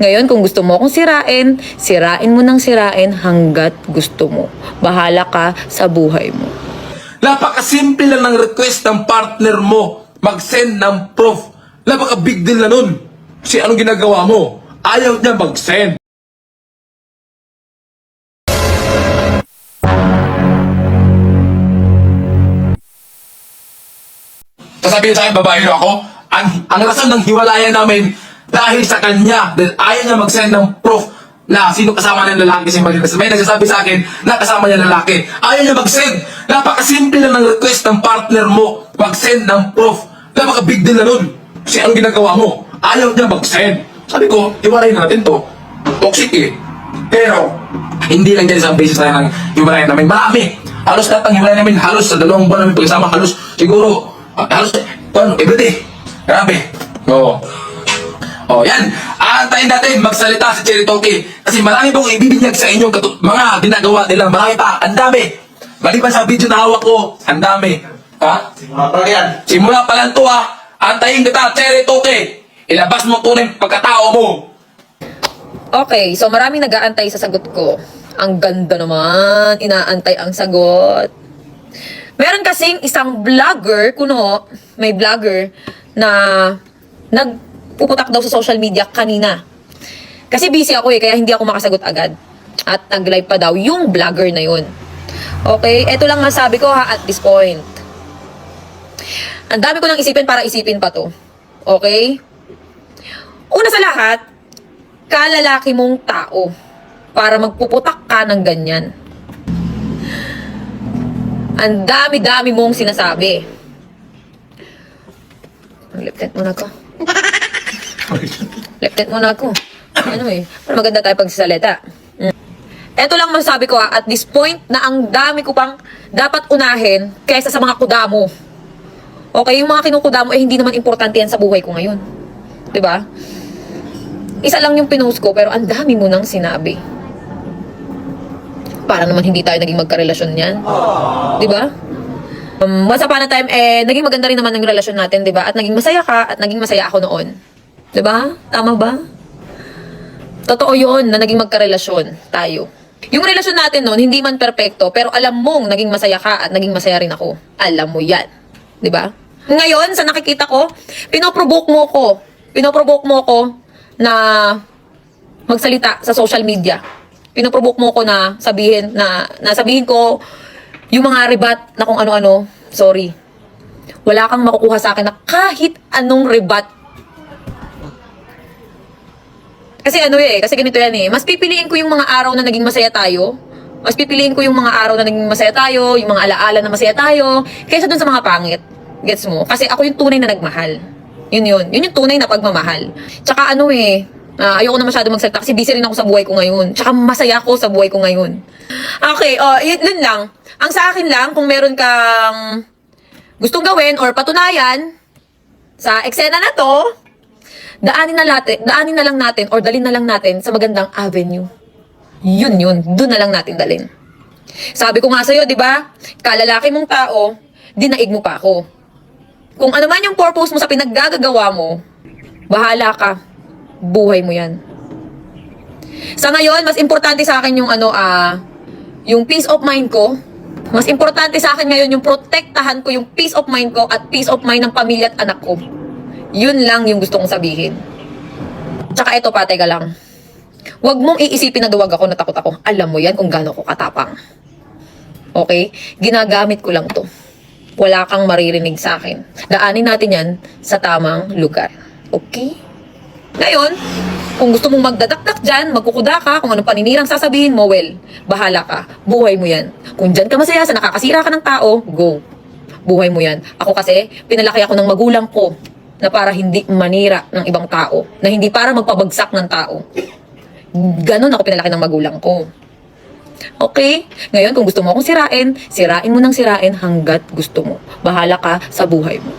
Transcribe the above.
Ngayon, kung gusto mo akong sirain, sirain mo ng sirain hanggat gusto mo. Bahala ka sa buhay mo. Napakasimple lang ng request ng partner mo. Mag-send ng proof. Napaka-big deal na nun. Kasi anong ginagawa mo? Ayaw niya mag-send. Sasabihin sa akin, babae na ako, ang rason ng hiwalayan namin dahil sa kanya. Dahil ayaw niya mag-send ng proof na sino kasama ng lalaki kasi may nagsasabi sa akin na kasama niya lalaki. Ayaw niya mag-send. Napakasimple lang ng request ng partner mo. Mag-send ng proof. Napaka-big deal na nun. Kasi anong ginagawa mo? Ayaw niya mag-send. Sabi ko, hiwalayin natin to. Toxic eh. Pero, hindi lang dyan isang basis na ng hiwalayan namin. Marami. Halos lahat ng hiwalayan namin, halos sa 2 buwan namin pagkasama, halos siguro, halos, everyday. Grabe. Oo. Oh, yan. Aantayin natin magsalita si Cherry Toki. Kasi marami pong ibibinyag sa inyong mga ginagawa nila. Marami pa. Ang dami. Maliban sa video na hawak ko, ang dami. Ha? Simula pa yan. Simula pa lang to ha. Antayin kita, Cherry Toki. Ilabas mo tunay pagkatao mo. Okay, so maraming nag-aantay sa sagot ko. Ang ganda naman. Inaantay ang sagot. Meron kasing isang vlogger, kuno, may vlogger na nagpuputak daw sa social media kanina. Kasi busy ako kaya hindi ako makasagot agad. At nag-live pa daw yung vlogger na yun. Okay, eto lang masabi ko ha at this point. Ang dami ko nang isipin para isipin pa to. Okay? Una sa lahat, kalalaki mong tao para magpuputak ka ng ganyan. Ang dami-dami mong sinasabi. Left hand muna ako. Left hand muna ako. Ano para maganda tayo pagsasalita. Eto lang masasabi ko at this point na ang dami ko pang dapat unahin kaysa sa mga kuda mo. Okay, yung mga kinukuda mo hindi naman importante yan sa buhay ko ngayon. 'Di ba? Isa lang yung pinost ko pero ang dami mo nang sinabi. Para naman hindi tayo naging magkarelasyon yan. Di ba? Once upon a time, naging maganda rin naman ang relasyon natin, di ba? At naging masaya ka, at naging masaya ako noon. Di ba? Tama ba? Totoo yun na naging magkarelasyon tayo. Yung relasyon natin noon, hindi man perpekto, pero alam mong naging masaya ka at naging masaya rin ako. Alam mo yan. Di ba? Ngayon, sa nakikita ko, pinoprovoke mo ko na magsalita sa social media. Pinoprovoke mo ko na sabihin ko yung mga rebat na kung ano-ano. Sorry. Wala kang makukuha sa akin na kahit anong rebat. Kasi kasi ganito yan Mas pipiliin ko yung mga araw na naging masaya tayo. Mas pipiliin ko yung mga araw na naging masaya tayo, yung mga alaala na masaya tayo, kaysa dun sa mga pangit. Gets mo? Kasi ako yung tunay na nagmahal. Yun yung tunay na pagmamahal. Tsaka ayoko na masyado magsalita kasi busy rin ako sa buhay ko ngayon. Tsaka masaya ako sa buhay ko ngayon. Okay, yun lang. Ang sa akin lang, kung meron kang gustong gawin or patunayan sa eksena na to, daanin na lang natin or dalhin na lang natin sa magandang avenue. Yun. Doon na lang natin dalhin. Sabi ko nga sa'yo, di ba? Kalalaki mong tao, dinaig mo pa ako. Kung ano man yung purpose mo sa pinaggagawa mo, bahala ka. Buhay mo yan. Sa ngayon, mas importante sa akin yung peace of mind ko. Mas importante sa akin ngayon yung protektahan ko yung peace of mind ko at peace of mind ng pamilya at anak ko. Yun lang yung gusto kong sabihin. Tsaka ito pa, teka lang. Huwag mong iisipin na duwag ako, natakot ako. Alam mo yan kung gaano ko katapang. Okay? Ginagamit ko lang to. Wala kang maririnig sa akin. Daanin natin yan sa tamang lugar. Okay? Ngayon, kung gusto mong magdadakdak dyan, magkukuda ka, kung anong paninirang sasabihin mo, well, bahala ka. Buhay mo yan. Kung dyan ka masaya sa nakakasira ka ng tao, go. Buhay mo yan. Ako kasi, pinalaki ako ng magulang ko na para hindi manira ng ibang tao. Na hindi para magpabagsak ng tao. Ganon ako pinalaki ng magulang ko. Okay? Ngayon, kung gusto mo akong sirain, sirain mo ng sirain hanggat gusto mo. Bahala ka sa buhay mo.